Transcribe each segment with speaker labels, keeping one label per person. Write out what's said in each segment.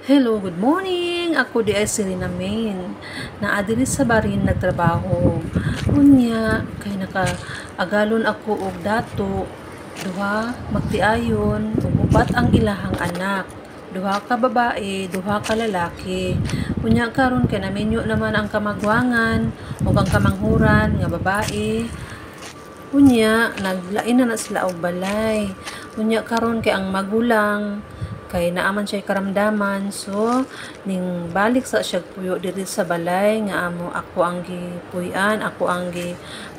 Speaker 1: Hello, good morning! Ako di ay si Rina Main. Naadili sa barin nagtrabaho. Unya, kay naka-agalon ako og dato. Duha, magtiayon, ug upat ang ilahang anak. Duha ka babae, duha ka lalaki. Unya karon kay naminyo naman ang kamagwangan ug ang kamanghuran nga babae. Unya, naglain na sila og balay. Unya karon kay ang magulang kay naaman siya karamdaman, so ning balik sa siya puyo diri sa balay nga ako ang gipuy-an, ako ang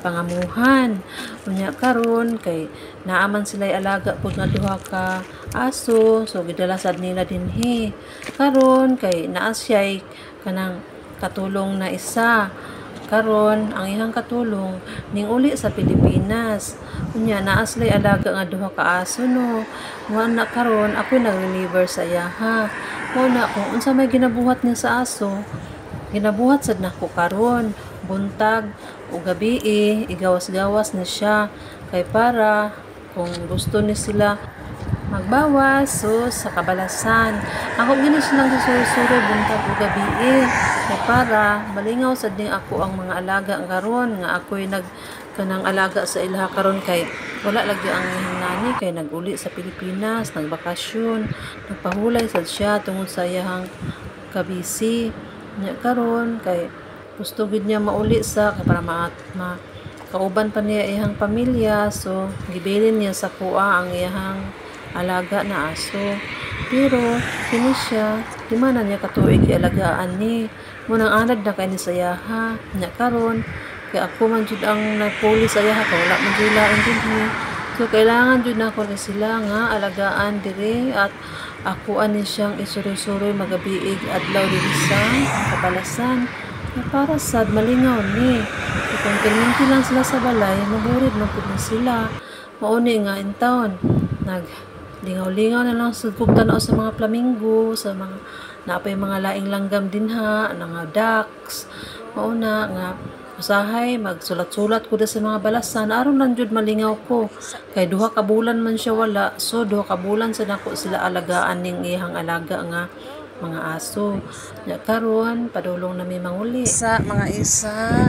Speaker 1: pangamuhan. Unya karon kay naaman sila alaga pud nga duha ka aso, so gidala sad nila dinhi. Karon kay naa siya kanang katulong na isa. Karon ang ihang katulong ning uli sa Pilipinas. Unya naa sila'y alaga nga duha ka aso no. Wa na karon ako nag-reliever sa iyaha. Mo na kung unsa may ginabuhat niya sa aso, ginabuhat sad nako karon. Buntag o gabi igawas-gawas ni siya kay para kung gusto ni sila magbawas so sa kabalasan. Ako gini silang susuro buntag o gabi kay para malingaw sad ning ako ang mga alaga karon nga ako'y kanang alaga sa ilaha karon kay wala lagi ang nani kay naguli sa Pilipinas, nagbakasyon, nagpahulay sad siya tungod sa iyang kabisi. Nya karon kay gusto gid niya mauli sa kay para kauban pa niya iyang pamilya, so gibilin niya sa kuha ang iyang alaga na aso. Pero kini siya di man na niya katuig ialagaan ni munang anad na kay ni sayaha. Nya karon kay ako man jud ang nagpuli sa iyaha kay wala man jud lain dinhi, so kailangan jud nako ni sila nga alagaan diri at ako ani siyang isuro-suroy magabiig adlaw diri sa kabalasan na para sad malingaw ni kung kinunti lang sila sa balay maburid man pud sila. Mauni nga in town nag lingaw-lingaw na lang sa tanaw sa mga flamingo, sa mga napay mga laing langgam dinha, mga ducks. Mauna nga usahay magsulat-sulat ko sa mga balasan aron lang jud malingaw ko kay duha ka bulan man siya wala, so duha ka bulan sa nako sila alagaan ning ihang alaga nga mga aso. Nya karon padulong na may manguli sa mga isa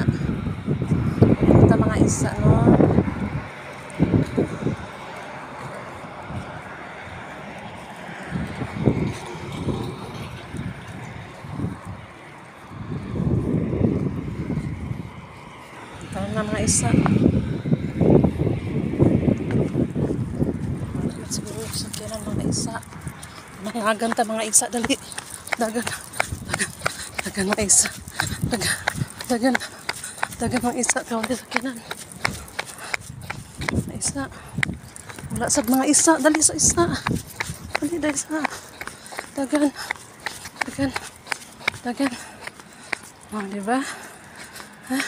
Speaker 1: ta mga isa no. Ito na mga isa. Siguro sakyan ang mga isa. Nangagan ta mga isa. Dali. Dagan. Dagan mga isa. Dagan mga isa. Kawang di sakyanan. Mga isa. Wala sa mga isa. Dali sa isa. Dali sa. Dagan. Oh, diba? Ha?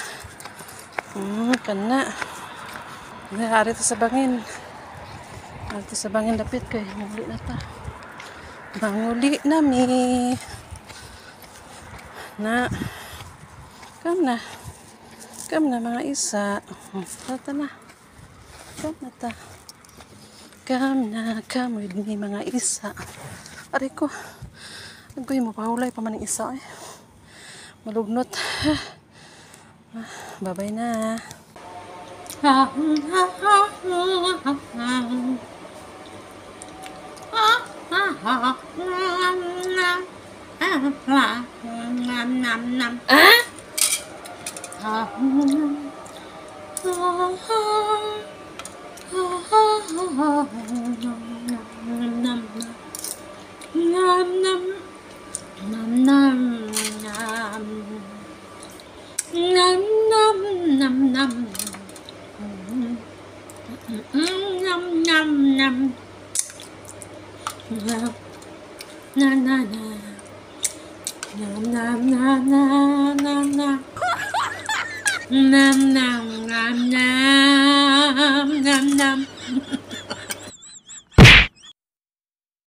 Speaker 1: Kana. Hari ta sa bangin. Hari ta sa bangin dapit kay muli na ta. Manguli na mi. Na. Kam na mga isa. Tata na. Kam with me mga isa. Ari ko. Agoy mo pahulay pa man isa eh. Malugnot. Bye-bye na. Nam